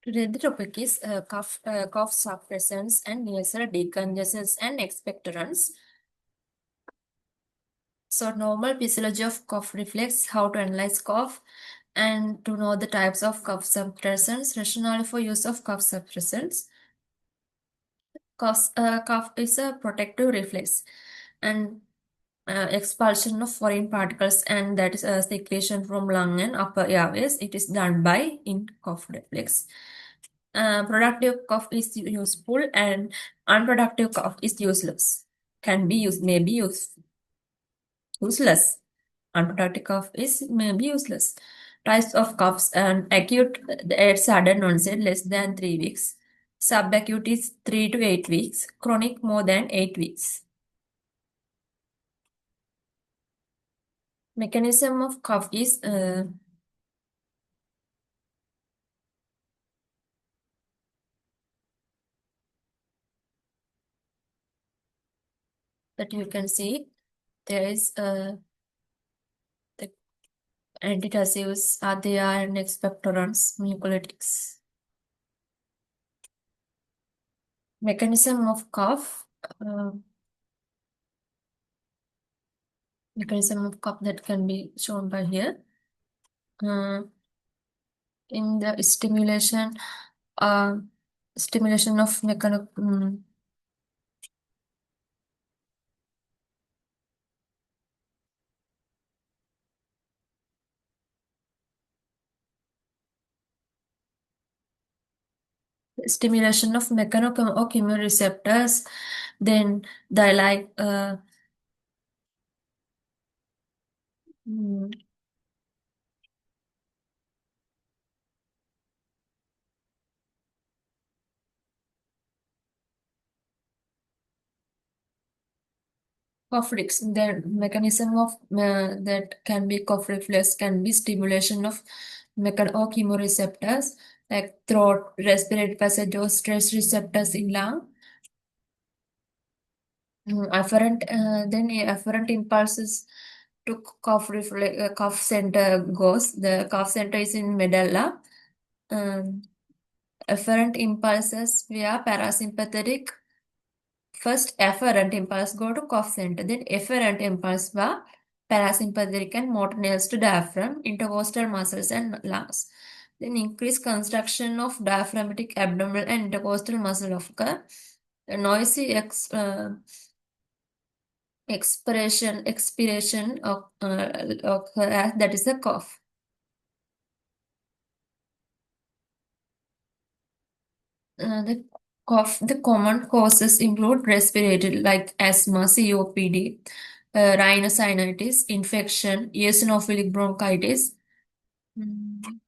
Today the topic is cough suppressants and nasal decongestants and expectorants. So normal physiology of cough reflex, how to analyze cough, and to know the types of cough suppressants, rationale for use of cough suppressants. Cough is a protective reflex and expulsion of foreign particles, and that is a secretion from lung and upper airways. It is done by in cough reflex. Productive cough is useful and unproductive cough is useless. Can be used, may be useless. Unproductive cough is may be useless. Types of coughs and acute at sudden onset less than 3 weeks. Subacute is 3 to 8 weeks. Chronic more than 8 weeks. Mechanism of cough is that you can see there is the antitussives are there and expectorants, mucolytics. Mechanism of cough. Uh, Mechanism of cough that can be shown by here. Uh, in the uh, stimulation of stimulation of mechanochemioreceptors, then the mm, cough reflex. The mechanism of that can be cough reflex can be stimulation of mechanochemioreceptors like throat, respiratory passage, or stress receptors in lung. Then afferent impulses to cough center goes. The cough center is in medulla. Um, Afferent impulses via parasympathetic. First, afferent impulse go to cough center. Then efferent impulse via parasympathetic and motor nerves to diaphragm, intercostal muscles and lungs. Then increased construction of diaphragmatic, abdominal and intercostal muscle occur. A noisy expiration of that is a cough. The common causes include respiratory like asthma, COPD, rhinosinusitis, infection, eosinophilic bronchitis, mm,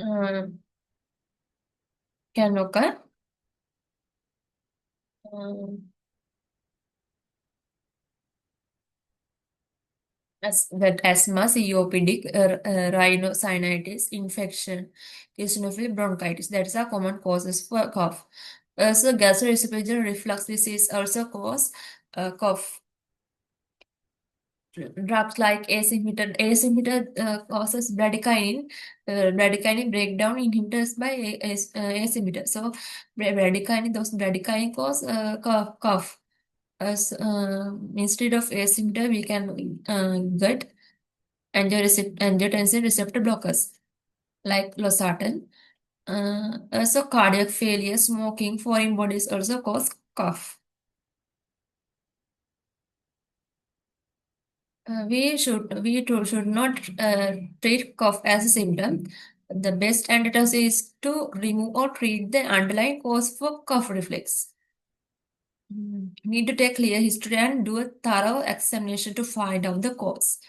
uh, can occur. Um, as that asthma, COPD, rhinosinusitis, infection, eosinophilic bronchitis. That is a common causes for cough. So gastroesophageal reflux disease also cause cough. Drugs like ace inhibitor causes bradykinin breakdown inhibitors by ace inhibitor. So those bradykinin cause cough. Instead of ace inhibitor, we can get angiotensin receptor blockers like losartan. Also cardiac failure, smoking, foreign bodies also cause cough. We should not treat cough as a symptom. The best antidote is to remove or treat the underlying cause for cough reflex. Need to take clear history and do a thorough examination to find out the cause.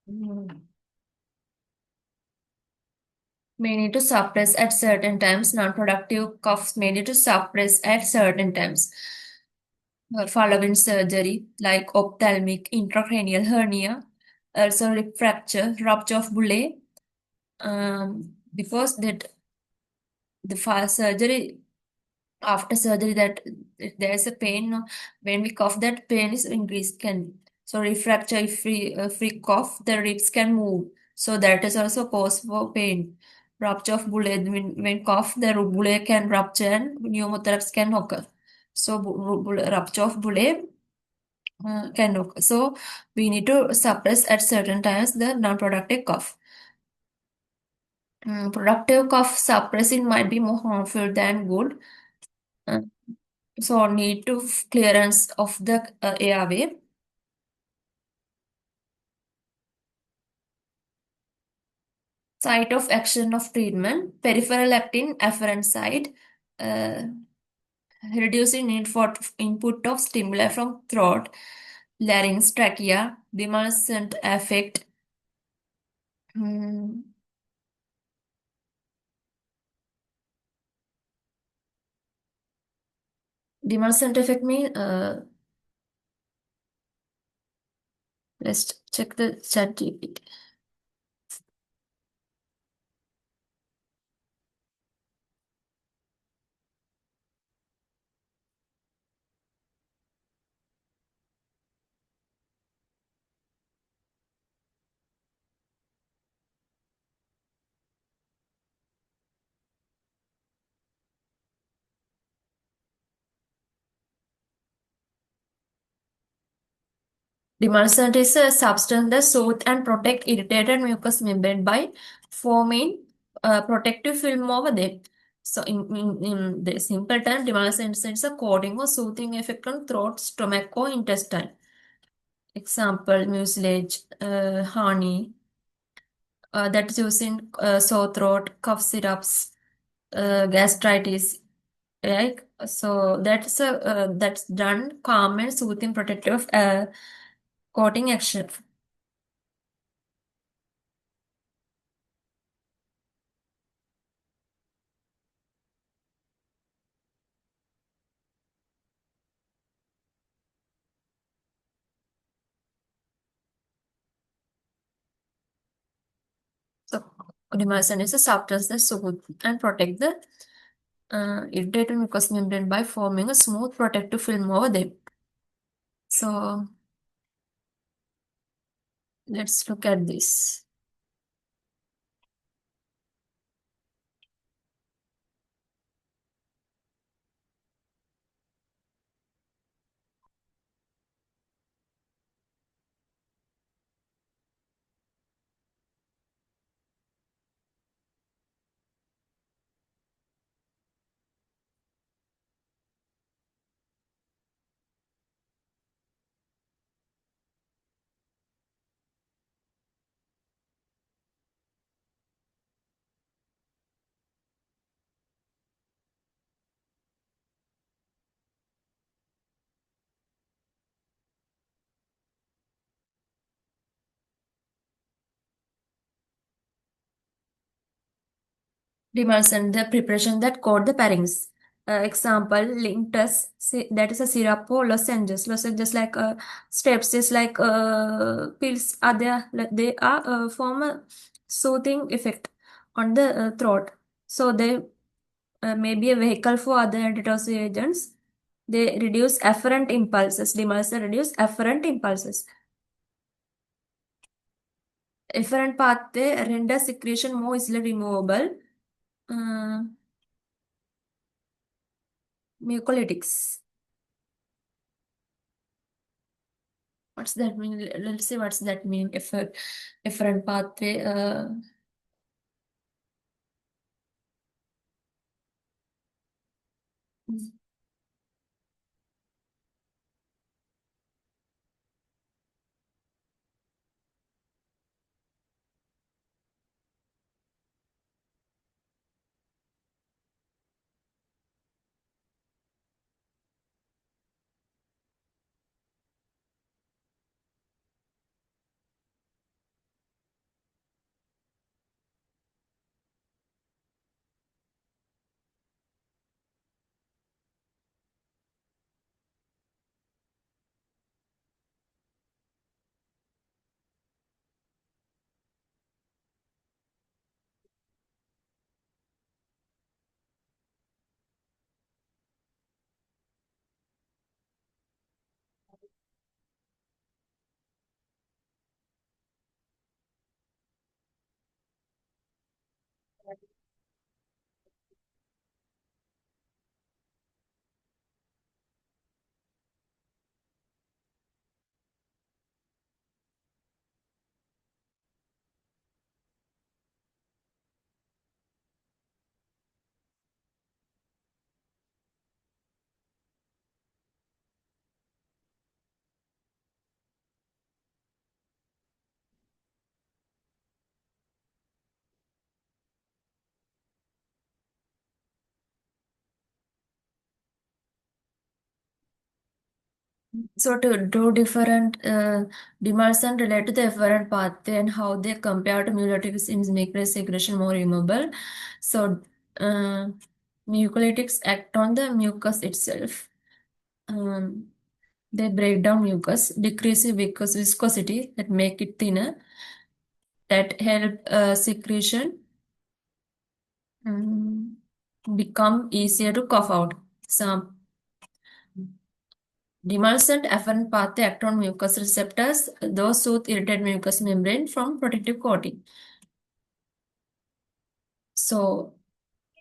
Mm. May need to suppress at certain times. Non-productive coughs may need to suppress at certain times. Following surgery like ophthalmic intracranial hernia, also rib fracture, rupture of bullae. Because that the fast surgery after surgery that if there's a pain when we cough that pain is increased can So if fracture, if free cough, the ribs can move. So that is also cause for pain. Rupture of bullae, when cough, the bullae can rupture and pneumothorax can occur. So rupture of bullae can occur. So we need to suppress at certain times the non-productive cough. Productive cough suppressing might be more harmful than good. Uh, so need to clearance of the airway. Site of action of treatment, peripheral actin afferent site, uh, reducing need for input of stimuli from throat, larynx, trachea, demulcent effect. Hmm, demulcent effect mean, let's check the chat GPT. Demulcent is a substance that soothe and protect irritated mucous membrane by forming a protective film over them. So in the simple term, demulcent is a coating or soothing effect on throat, stomach, or intestine. Example, mucilage, honey, that is used in sore throat, cough syrups, gastritis, right? So that's done calm and soothing protective coating action. So demulcent is a substance that soothe and protect the irritated mucous membrane by forming a smooth protective film over them. So let's look at this. Demulcent, the preparation that coat the parings. Example, Lintus, that is a syrup or lozenges. Lozenges like steps, is like pills are there. They are form a soothing effect on the throat. So they may be a vehicle for other antitussive agents. They reduce afferent impulses. Demulcent reduce afferent impulses. Efferent pathway render secretion more easily removable. Uh, Mucolytics. What's that mean? Let's see what's that mean. Efferent pathway. So two different demersion relate to the efferent pathway and how they compare to mucolytics in making secretion more removable. So uh, mucolytics act on the mucus itself. Um, they break down mucus, decrease viscosity that make it thinner, that help secretion um, become easier to cough out. Some demulcent afferent pathway act on mucus receptors, those soothe irritated mucous membrane from protective coating. So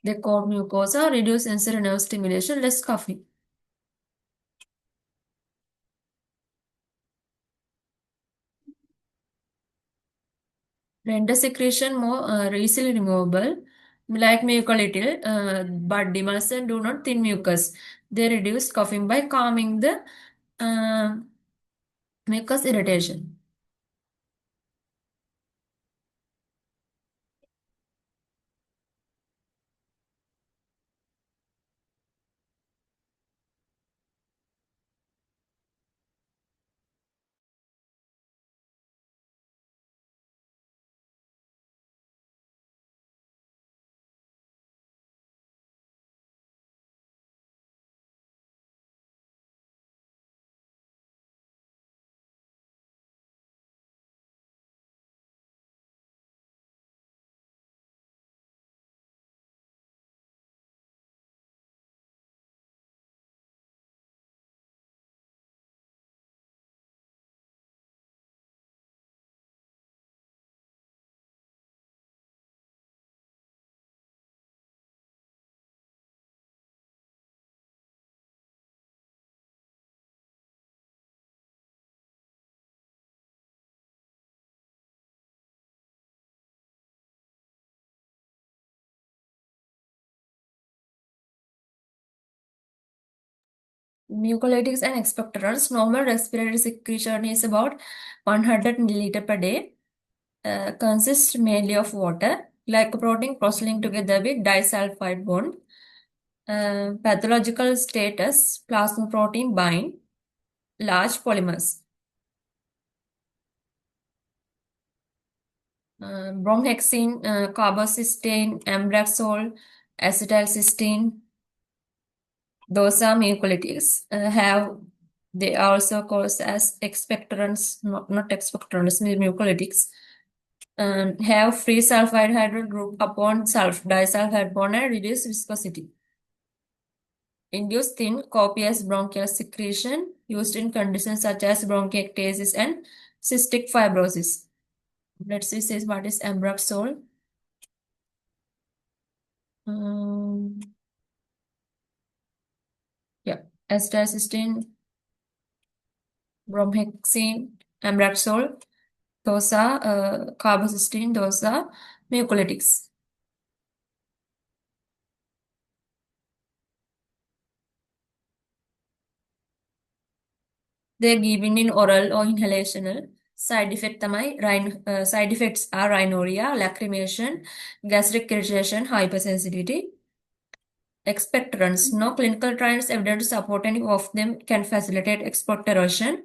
they coat mucosa, reduce sensory nerve stimulation, less coughing. Render secretion more easily removable, like mucolytil, but demulcent do not thin mucus. They reduce coughing by calming the uh, mucus irritation. Mucolytics and expectorants. Normal respiratory secretion is about 100 milliliter per day. Consists mainly of water. Glycoprotein cross-linked together with disulfide bond. Pathological status: plasma protein bind. Large polymers. Bromhexine, carbocisteine, ambraxol, acetylcysteine. Those are mucolytics. They are also called as expectorants, not expectorants, mucolytics. Have free sulfide hydrogen group upon disulfide bond and reduce viscosity. Induce thin, copious bronchial secretion used in conditions such as bronchiectasis and cystic fibrosis. Let's see says what is ambraxol. Um, yeah, acetylcysteine, bromhexine, ambraxol. Those are carbocisteine. Those are mucolytics. They're given in oral or inhalational. Side effects are rhinorrhea, lacrimation, gastric irritation, hypersensitivity. Expectorants. No clinical trials evidence to support any of them can facilitate expectoration.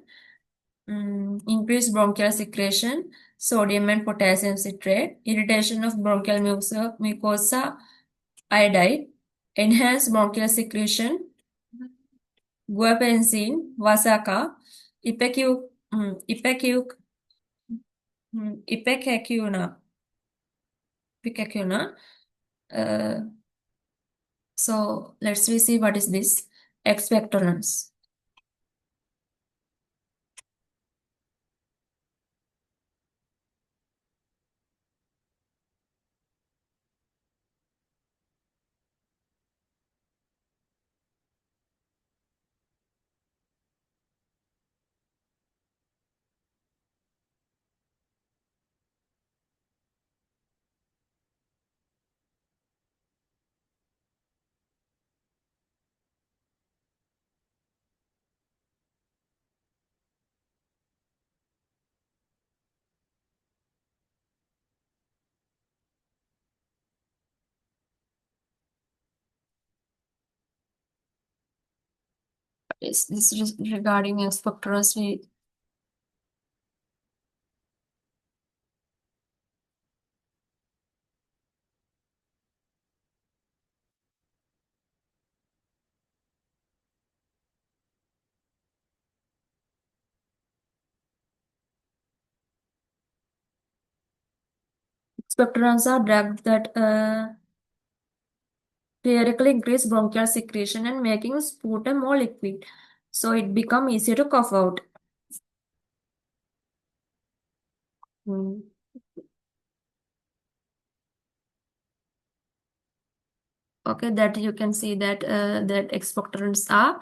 Increase bronchial secretion, sodium and potassium citrate, irritation of bronchial mucosa, iodide, enhance bronchial secretion, guaifenesin, Wasaka, ipecac, ipecac, ipecacuina, ipecacuina. Uh, so let's we see what is this expectorants. Yes, this is regarding expectorants. Expectorants are drugs that theoretically increase bronchial secretion and making sputum more liquid, so it become easier to cough out. Hmm. Okay, that you can see that that expectorants are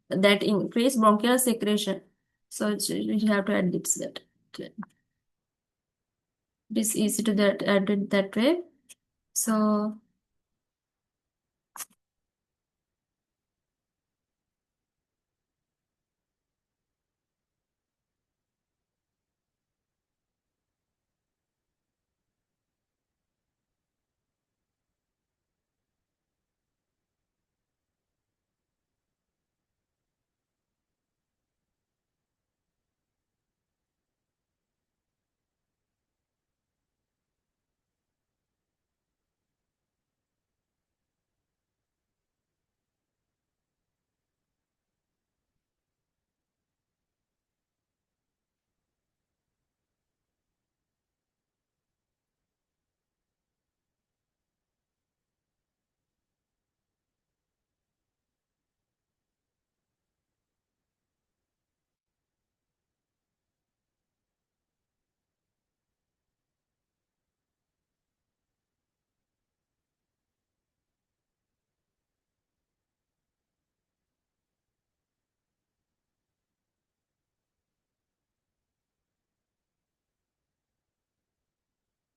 that increase bronchial secretion. So you have to add this that. Okay. It is easy to that add it that way. So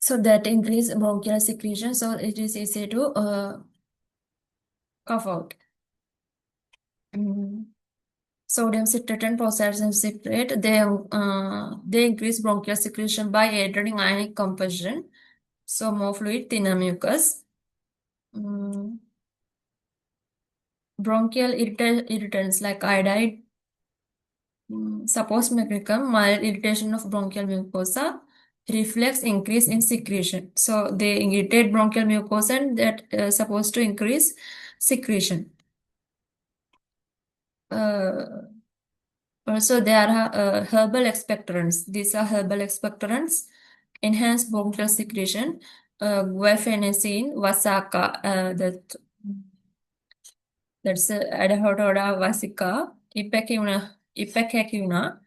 so that increase bronchial secretion, so it is easy to cough out. Mm. Sodium citrate and potassium citrate, they increase bronchial secretion by aiding ionic composition. So more fluid, thinner mucus. Mm. Bronchial irritants like iodide, suppose may become mild irritation of bronchial mucosa, reflex increase in secretion. So they irritate bronchial mucosa and that supposed to increase secretion. Uh, Also, there are herbal expectorants. These are herbal expectorants, enhance bronchial secretion. Guaifenesin, Vasaka, that's Adahotoda vasica, Ipecacuina.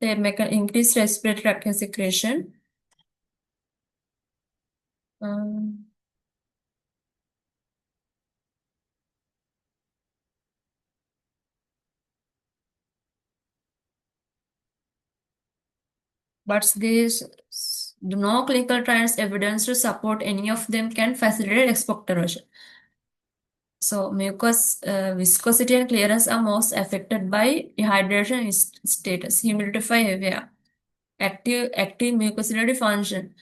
They make an increased respiratory tract secretion. Um, but these no clinical trials evidence to support any of them can facilitate expectoration. So mucus viscosity and clearance are most affected by dehydration status, humidifier, active mucociliary function.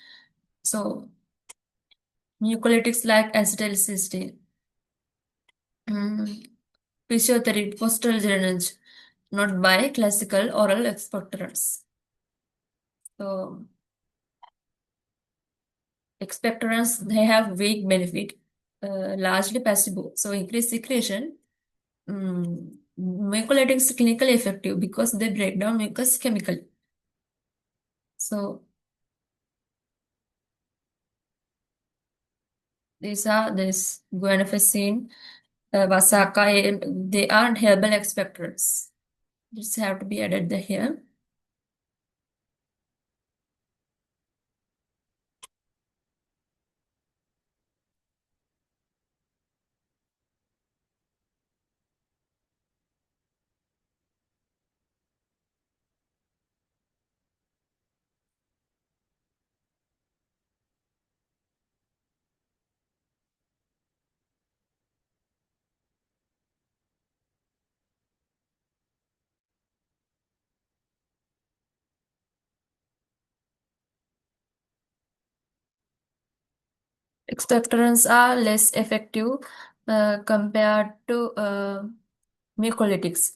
So mucolytics like acetylcysteine, mm, physiotherapy, postal drainage, not by classical oral expectorants. So expectorants they have weak benefit, largely placebo. So increased secretion. Mucolytics clinically effective because they break down mucus chemically. So these are this guanfacine, Vasaka, and they aren't herbal expectorants. Just have to be added the here. Expectorants are less effective compared to mucolytics.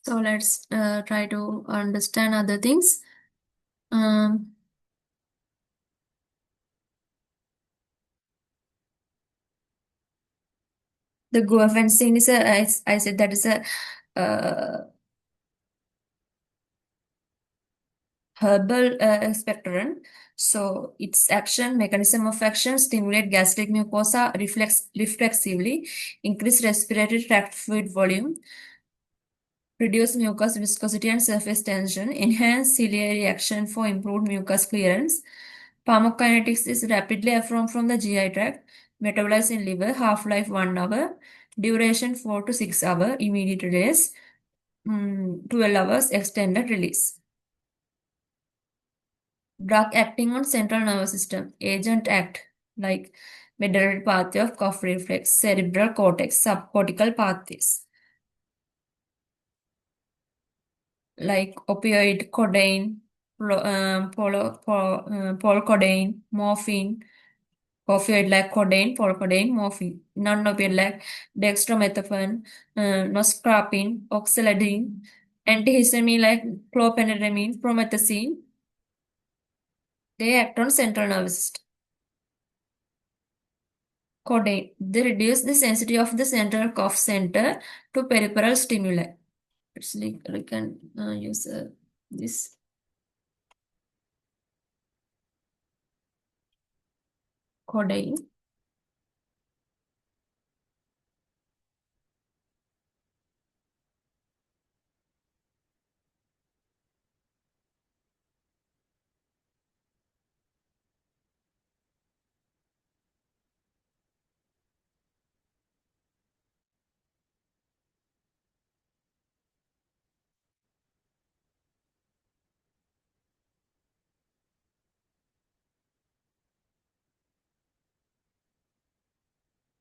So let's try to understand other things. Um, the guanfacine is I said that is a herbal expectorant. So its action mechanism of action stimulate gastric mucosa reflexively, increase respiratory tract fluid volume, reduce mucus viscosity and surface tension, enhance ciliary action for improved mucus clearance. Pharmacokinetics is rapidly affirmed from the GI tract, metabolized in liver, half-life 1 hour, duration 4 to 6 hour, immediate release, 12 hours extended release. Drug acting on central nervous system. Agent act like medullary pathway of cough reflex, cerebral cortex, subcortical pathways like opioid, codeine, polcodeine, morphine, opioid like codeine, polcodeine, morphine, non-opioid like dextromethorphan, noscapine, oxyladine, antihistamine like clophenidramine, promethazine. They act on central nervous system. Codeine. They reduce the sensitivity of the central cough center to peripheral stimuli. It's like we can use this codeine.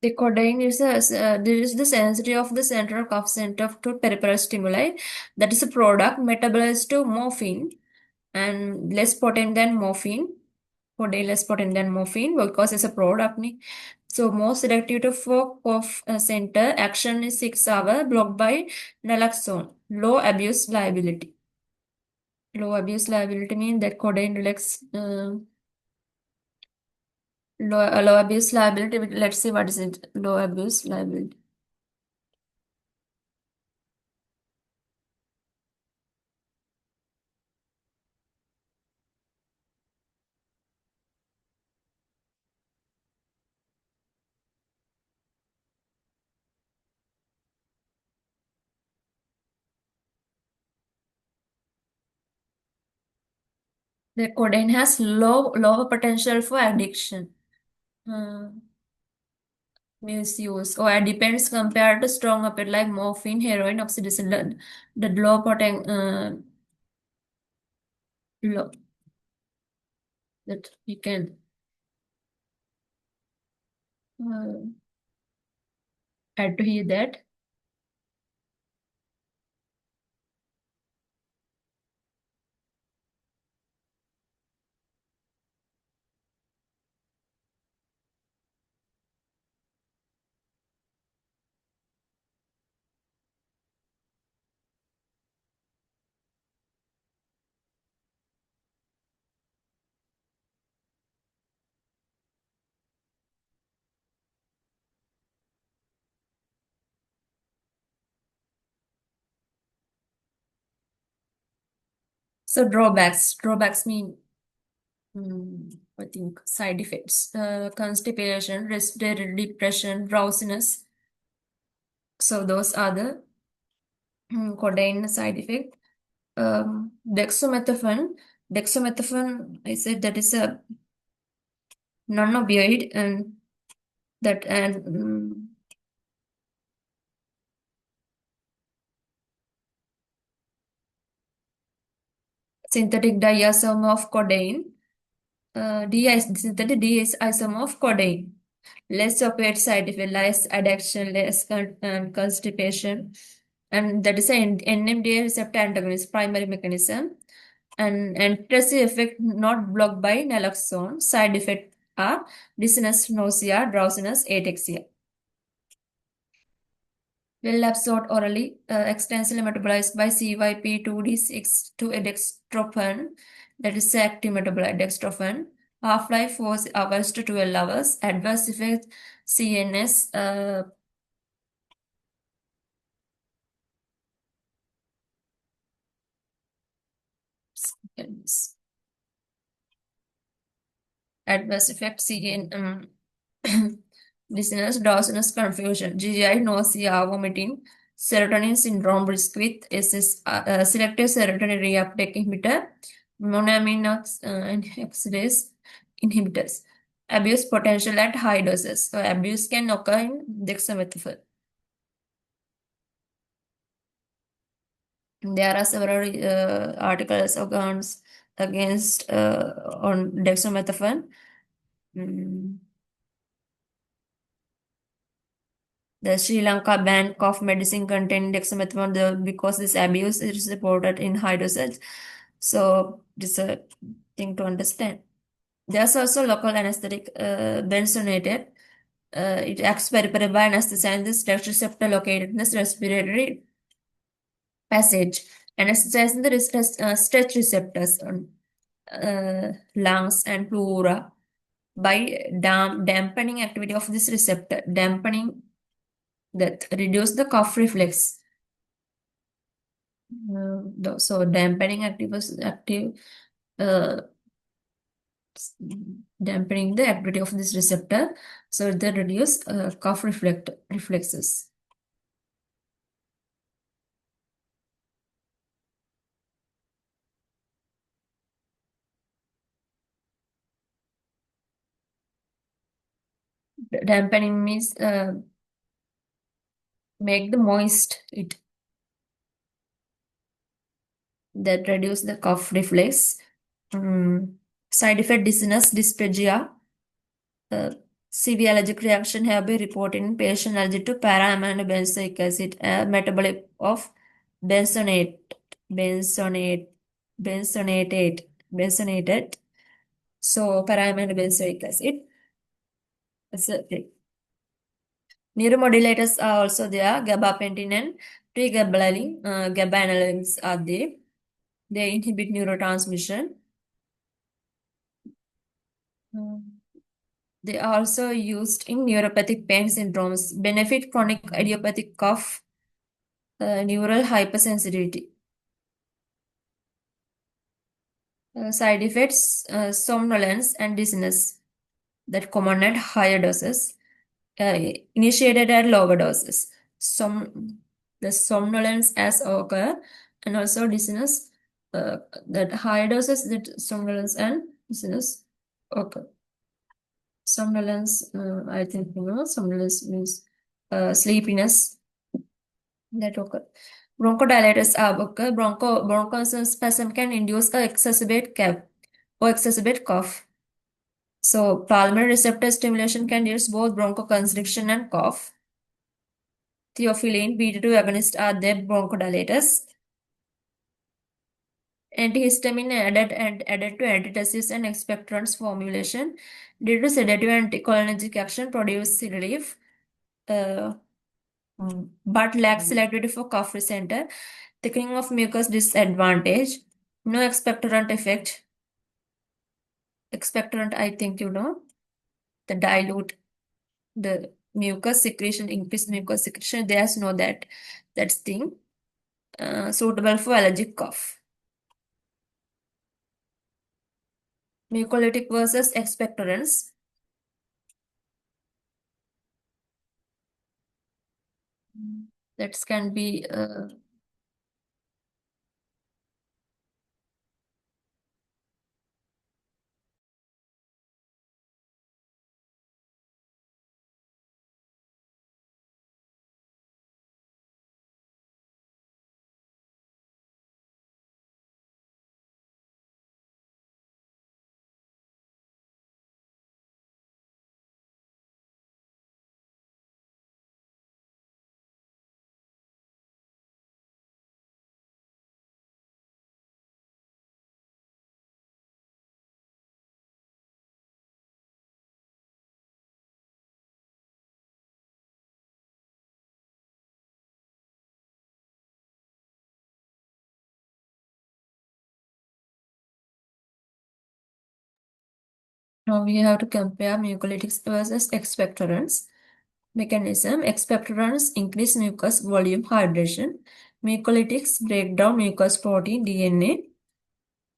The codeine is there is the sensitivity of the central cough center to peripheral stimuli. That is a product metabolized to morphine and less potent than morphine. Codeine less potent than morphine because it's a product. So more selective to for cough center action is 6 hour blocked by naloxone. Low abuse liability. Low abuse liability means that codeine relax low abuse liability. Let's see what is it. Low abuse liability. The codeine has lower potential for addiction, uh, misuse, or it depends compared to strong opioid like morphine, heroin, oxycodone. The low potent low that you can uh, add to hear that. So drawbacks mean I think side effects, constipation, respiratory depression, drowsiness. So those are the codeine side effect. Dextromethorphan. Dextromethorphan, I said that is a non-opioid and that and synthetic diacetyl of codeine. Synthetic diacetyl of codeine. Less opioid side effect, less addiction, less constipation, and that is an NMDA receptor antagonist primary mechanism. And antitussive effect not blocked by naloxone. Side effect are dizziness, nausea, drowsiness, ataxia. Well absorbed orally, extensively metabolized by CYP2D6 to a dextrophin, that is active metabolite dextrophin. Half-life 4 hours to 12 hours. Adverse effect CNS, adverse effect CN, dizziness, drowsiness, confusion, GI, nausea, vomiting, serotonin syndrome risk with selective serotonin reuptake inhibitor, monoamine oxidase inhibitors. Abuse potential at high doses. So abuse can occur in dexamethasone. There are several articles against on dexamethasone. Mm. The Sri Lanka banned cough medicine containing dexamethasone because this abuse is reported in high dosage. So this is a thing to understand. There's also local anesthetic benzonated. It acts peripheral by anesthetizing the stress receptor located in the respiratory passage, anesthetizing the stress receptors on lungs and pleura by dampening activity of this receptor, dampening that reduce the cough reflex. So dampening uh, dampening the activity of this receptor, so they reduce cough reflexes. Dampening means make the moist it that reduce the cough reflex. Side effect dizziness, dysphagia, uh, severe allergic reaction have been reported in patient allergic to para-aminobenzoic acid, a metabolite of benzonate, benzonate, benzonated. So para-aminobenzoic acid. That's it. Neuromodulators are also there. Gabapentin and pregabalin, GABA are there. They inhibit neurotransmission. Mm. They are also used in neuropathic pain syndromes, benefit chronic idiopathic cough, neural hypersensitivity. Side effects, somnolence and dizziness that common at higher doses, uh, initiated at lower doses. The somnolence as occur and also dizziness that higher doses that somnolence and dizziness occur. Somnolence, I think somnolence means sleepiness that occur. Bronchodilators are occur. Bronchospasm can induce a exacerbate cough or exacerbate cough. So pulmonary receptor stimulation can induce both bronchoconstriction and cough. Theophylline beta-2 agonists are the bronchodilators. Antihistamine added to antitussive and expectorants formulation due to sedative and anticholinergic action produce relief, uh, but lacks selectivity for cough center. Thickening of mucus disadvantage. No expectorant effect. Expectorant, I think the dilute the mucus secretion, increase mucus secretion. There's no that's thing. Suitable for allergic cough. Mucolytic versus expectorants. That can be Now we have to compare mucolytics versus expectorants. Mechanism: expectorants increase mucus volume hydration. Mucolytics break down mucus protein DNA.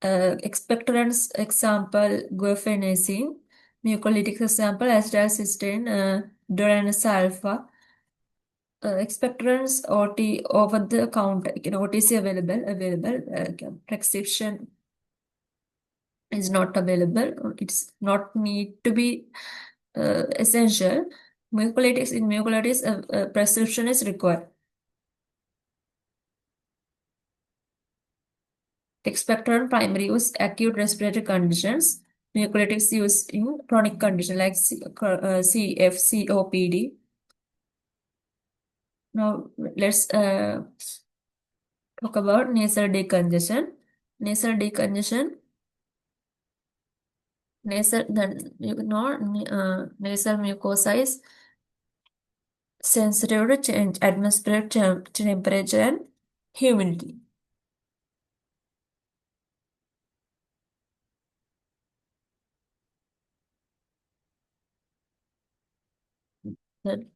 Expectorants example guaifenesin. Mucolytics example acetylcysteine, duranus alpha. Expectorants OT over the counter. OTC available. Prescription is not available. It's not need to be essential. In mucolytics, prescription is required. Expectorant primary use acute respiratory conditions. Mucolytics used in chronic condition like CF, COPD. Now let's talk about nasal decongestion. Nasal decongestion, nasal mucosa is sensitive to change atmospheric temperature and humidity. The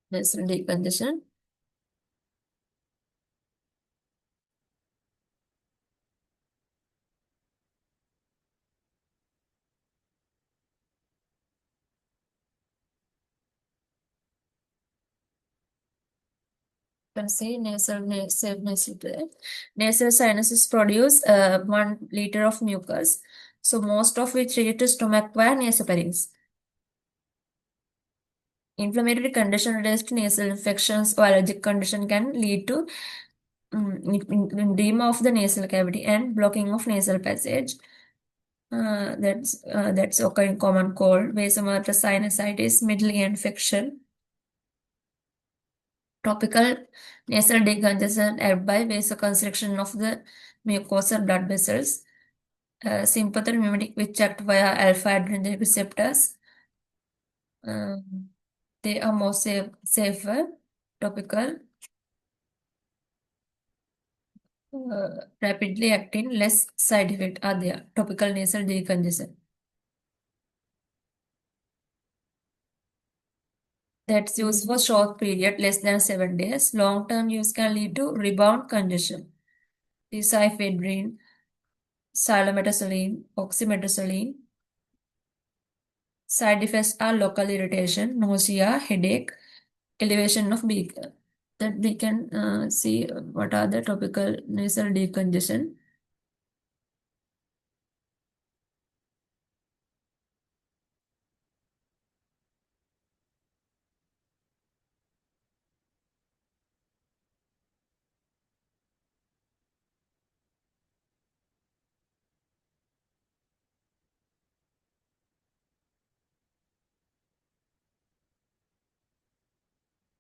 nasal decongestion. Can say nasal sinuses produce 1 liter of mucus, so most of which reach to stomach via nasopharynx. Inflammatory condition related to nasal infections or allergic condition can lead to edema of the nasal cavity and blocking of nasal passage. That's occurring common cold, vasomotor sinusitis, middle ear infection. Topical nasal decongestion helped by vasoconstriction of the mucosal blood vessels. Sympathetic mimetic which act via alpha adrenergic receptors. They are more safer. Topical, rapidly acting, less side effect are there. Topical nasal decongestion. That's used for short period, less than 7 days. Long-term use can lead to rebound congestion. Ephedrine, silometazoline, oxymetazoline. Side effects are local irritation, nausea, headache, elevation of beaker. That we can see what are the topical nasal decongestion.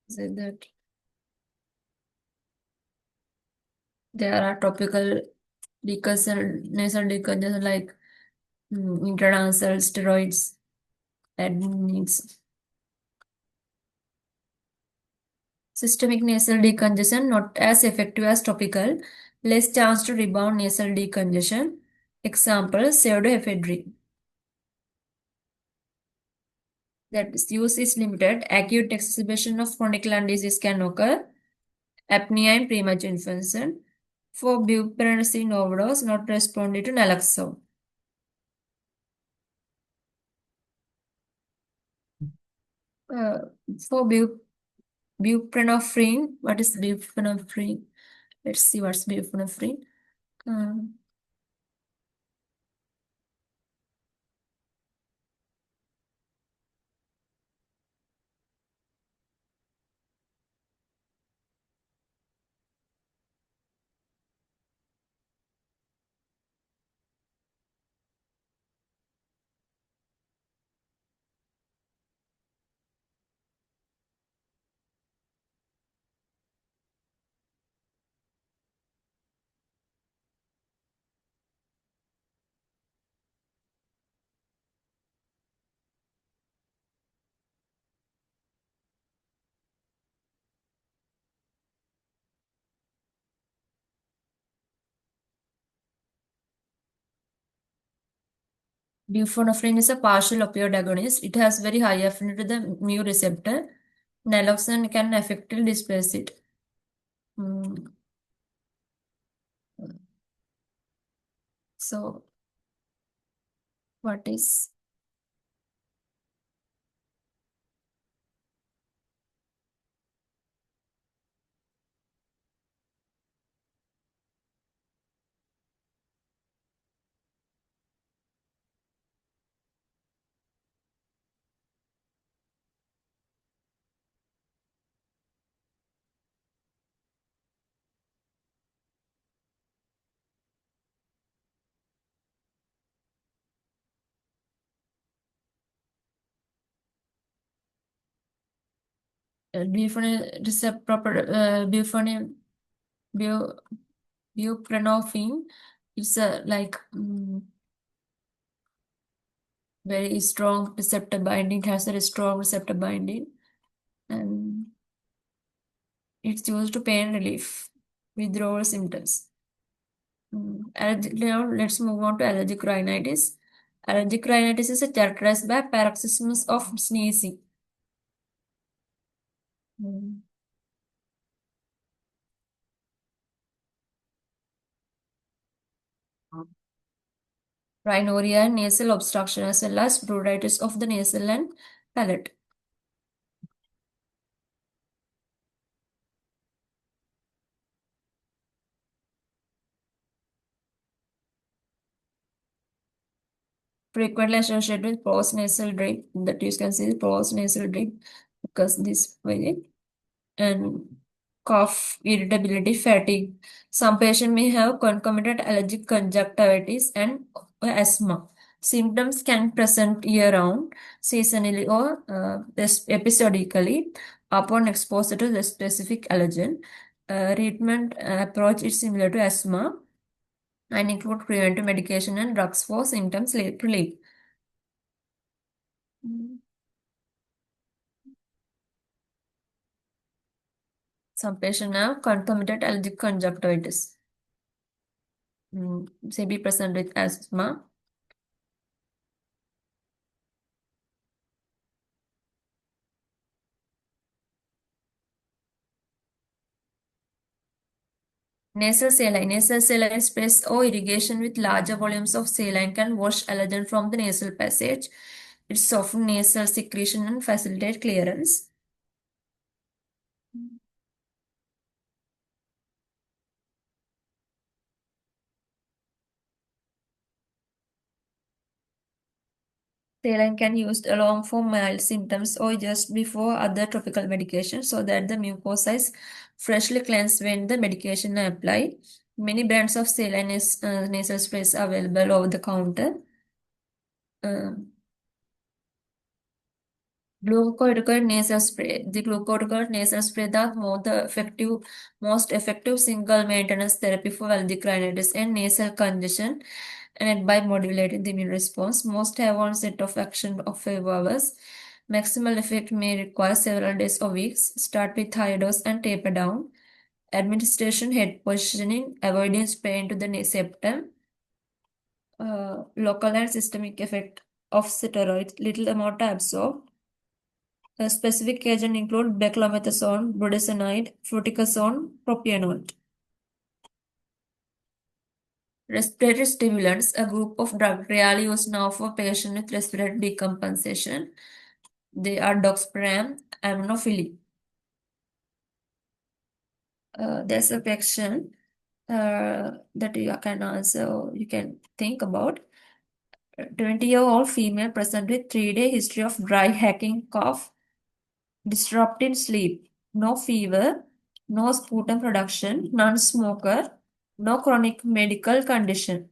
Say that there are topical nasal decongestion like intranasal steroids, admins. Systemic nasal decongestion not as effective as topical, less chance to rebound nasal decongestion. Example, pseudoephedrine. That use is limited. Acute exacerbation of chronic lung disease can occur. Apnea in premature infancy. For buprenorphine overdose, not responding to naloxone. Uh, for buprenorphine, what is buprenorphine? Let's see what's buprenorphine. Um, Buprenorphine is a partial opioid agonist. It has very high affinity to the mu receptor. Naloxone can effectively displace it. Mm, So, what is buprenorphine receptor, bu- buprenorphine? It's a like very strong receptor binding. It has a strong receptor binding, and it's used to pain relief, withdrawal symptoms. Now let's move on to allergic rhinitis. Allergic rhinitis is characterized by paroxysms of sneezing. Mm. Rhinorrhea and nasal obstruction, as well as pruritus of the nasal and palate. Frequently associated with postnasal drip, that you can see the postnasal drip because this way, and cough, irritability, fatigue. Some patients may have concomitant allergic conjunctivitis and asthma. Symptoms can present year-round, seasonally, or episodically upon exposure to the specific allergen. Treatment approach is similar to asthma and include preventive medication and drugs for symptoms relief. Mm. Some patients have concomitant allergic conjunctivitis, say be present with asthma. Nasal saline. Nasal saline sprays or irrigation with larger volumes of saline can wash allergen from the nasal passage. It softens nasal secretion and facilitate clearance. Saline can be used along for mild symptoms or just before other topical medications so that the mucosa is freshly cleansed when the medication is applied. Many brands of saline nasal sprays are available over the counter. Um, Glucocorticoid nasal spray. The glucocorticoid nasal spray the most effective single maintenance therapy for allergic rhinitis and nasal congestion, and by modulating the immune response. Most have onset of action of 5 hours. Maximal effect may require several days or weeks. Start with high dose and taper down. Administration head positioning, avoiding spray into the septum. Local and systemic effect of steroids, little amount absorbed. A specific agent include beclomethasone, budesonide, fluticasone, propionic. Respiratory stimulants, a group of drugs rarely used now for patients with respiratory decompensation. They are doxepram, aminophylline. There's a question that you can also you can think about. 20-year-old female present with 3-day history of dry hacking cough, disrupted sleep, no fever, no sputum production, non-smoker, no chronic medical condition.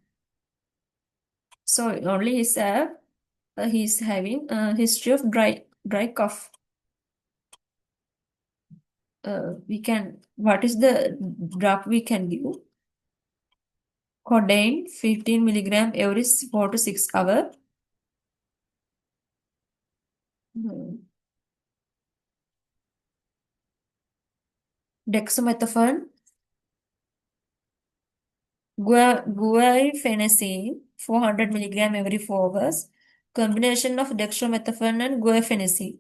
So only he's having a history of dry cough. We can what is the drug we can give? Codeine 15 milligram every 4 to 6 hours. Hmm. Dexamethasone Guaifenesin, 400 milligram every 4 hours. Combination of dextromethorphan and guaifenesin.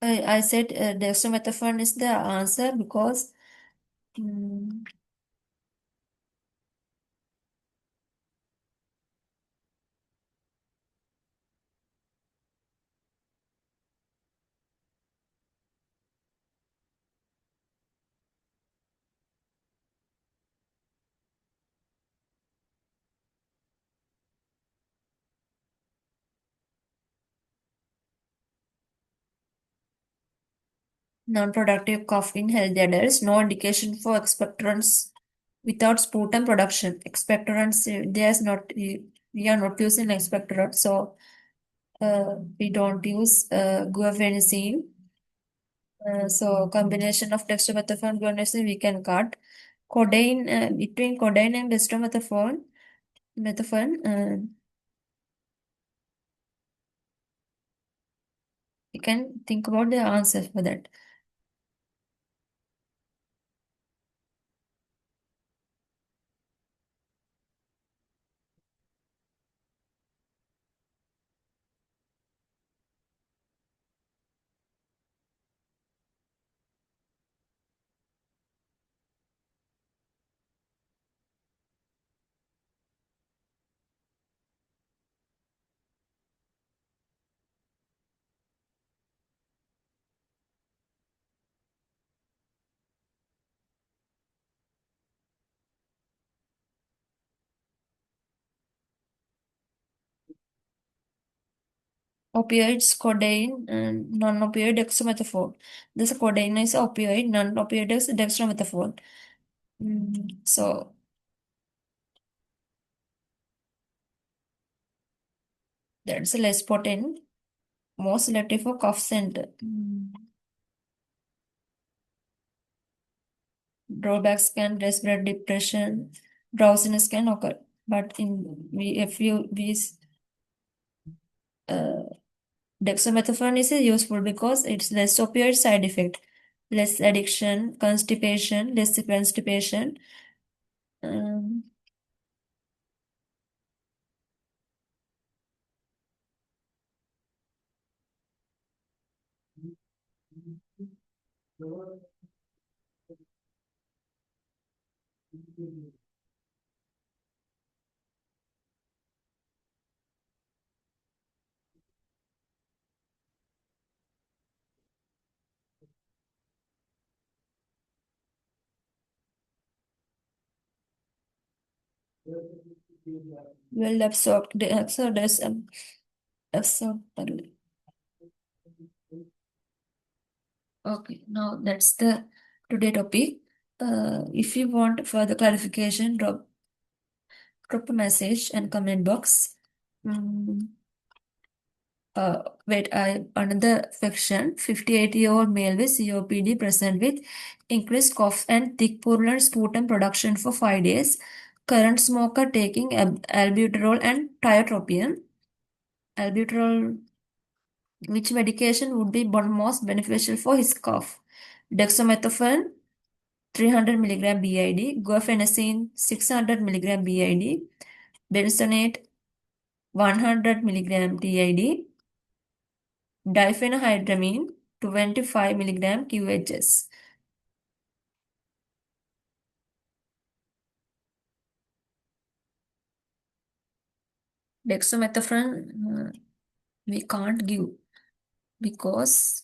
I said dextromethorphan is the answer because mm, non-productive cough in healthy adults. No indication for expectorants without sputum production. Expectorants, there's not, we are not using expectorants, so we don't use guaifenesin. So combination of dextromethorphan and guaifenesin we can cut. Codeine, between codeine and dextromethorphan, we can think about the answer for that. Opioids, codeine, and non-opioid dextromethorphan. This codeine is opioid, non-opioid is dextromethorphan. So that's less potent, more selective for cough center. Drawbacks can respiratory depression, drowsiness can occur. But in if you these uh, dextromethorphan is useful because it's less opioid side effect, less addiction, constipation, less constipation. Um, well absorbed, absorbed. Okay, now that's the today topic. If you want further clarification, drop a message and comment box. Mm, wait, another section. 58-year-old male with COPD present with increased cough and thick purulent sputum production for 5 days. Current smoker taking albuterol and tiotropium. Albuterol, which medication would be most beneficial for his cough? Dextromethorphan 300 milligram BID, guaifenesin 600 milligram BID, benzoate 100 milligram TID, diphenhydramine 25 milligram QHS. Dextromethorphan we can't give because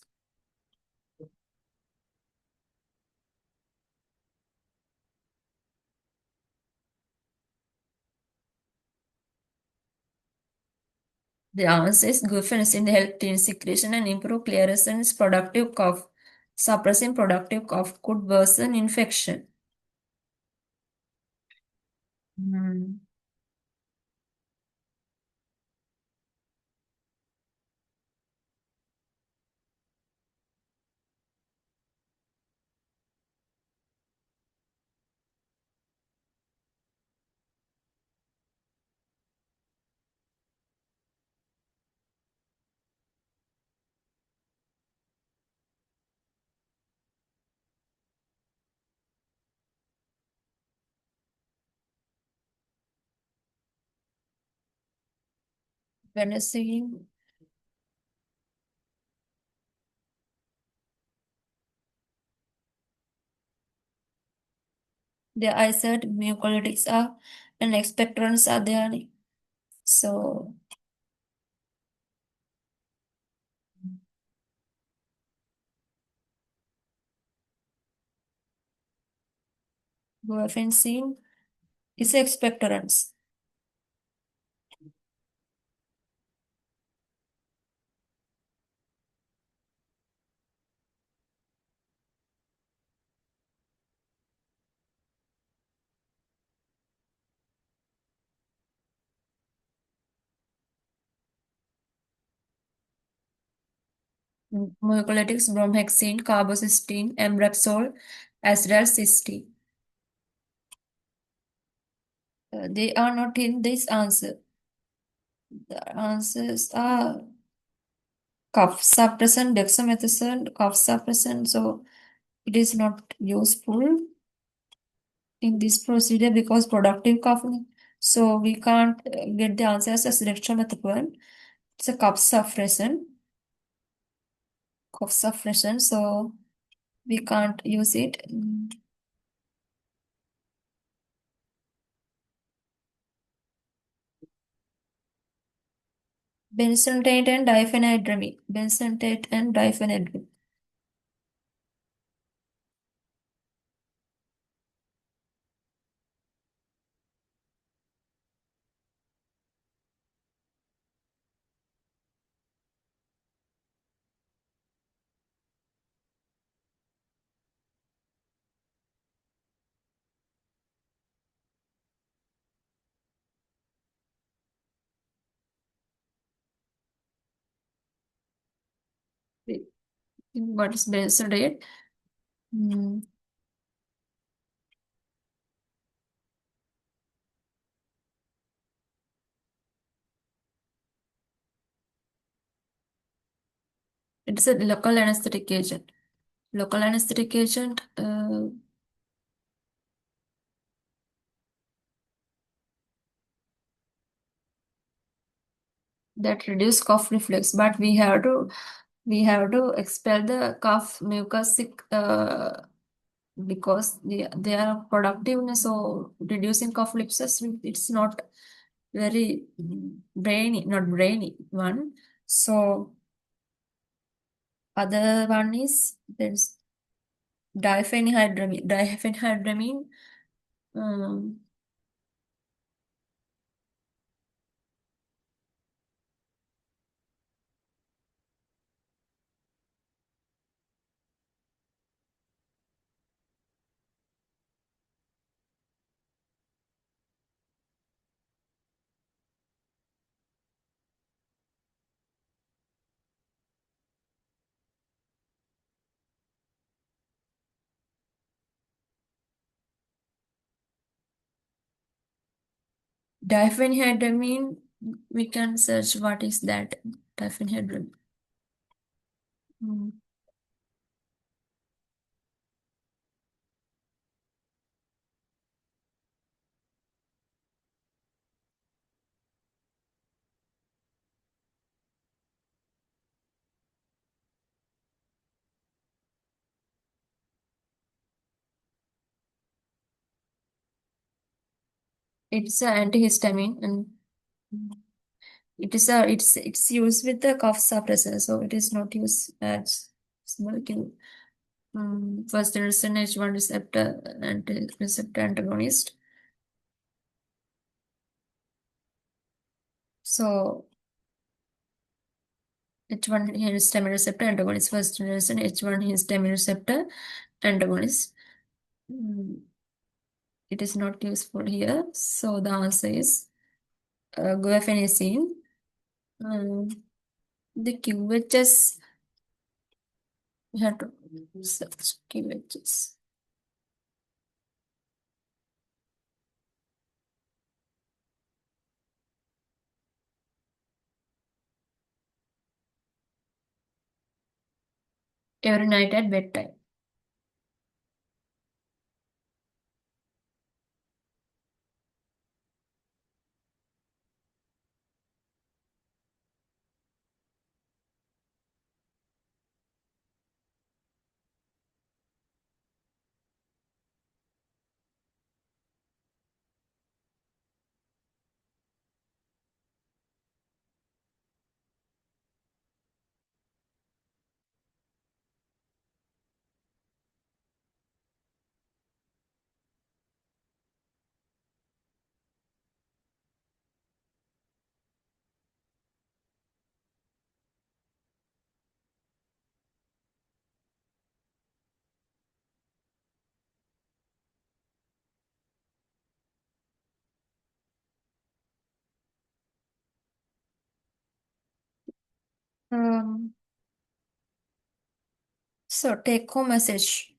the answer is guaifenesin help in secretion and improve clearance and is productive cough. Suppressing productive cough could worsen infection. Hmm. penicillin. I said mucolytics are and expectorants are there. So guaifenesin is expectorants. Mucolytics bromhexine, carbocysteine, ambroxol, acetylcysteine. They are not in this answer. The answers are cough suppressant, dexamethasone, cough suppressant. So it is not useful in this procedure because productive coughing. So we can't get the answers as dextromethorphan. It's a cough suppressant. So we can't use it. Benzoate and diphenhydramine. Benzoate and diphenhydramine. What is benzoate? Hmm. It's a local anesthetic agent. Local anesthetic agent that reduce cough reflex, but we have to expel the cough mucus because they are productiveness or reducing cough reflex. It's not very brainy, not brainy one. So other one is there's diphenhydramine. Diphenhydramine. Um, Diphenhydramine, we can search what is that diphenhydramine. Mm. It's an antihistamine and it's used with the cough suppressor, so it is not used as molecule. First generation H1 receptor antagonist. So H1 histamine receptor antagonist, first generation H1 histamine receptor antagonist. Mm, It is not useful here. So the answer is guaifenesin. Um, the QHS, we have to search QHS. Every night at bedtime. Um, so take home message.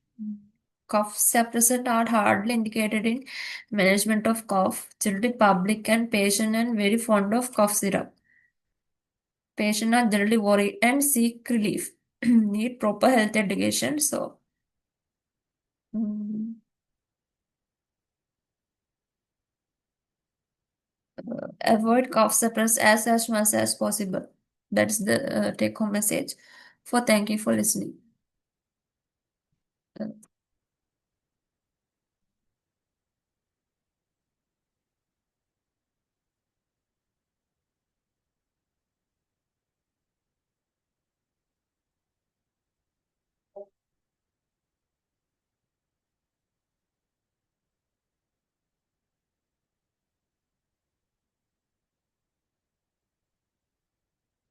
Cough suppressants are hardly indicated in management of cough. Generally public and patient and very fond of cough syrup. Patients are generally worried and seek relief. Need proper health education. So mm, avoid cough suppress as much as possible. That's the take home message. For thank you for listening.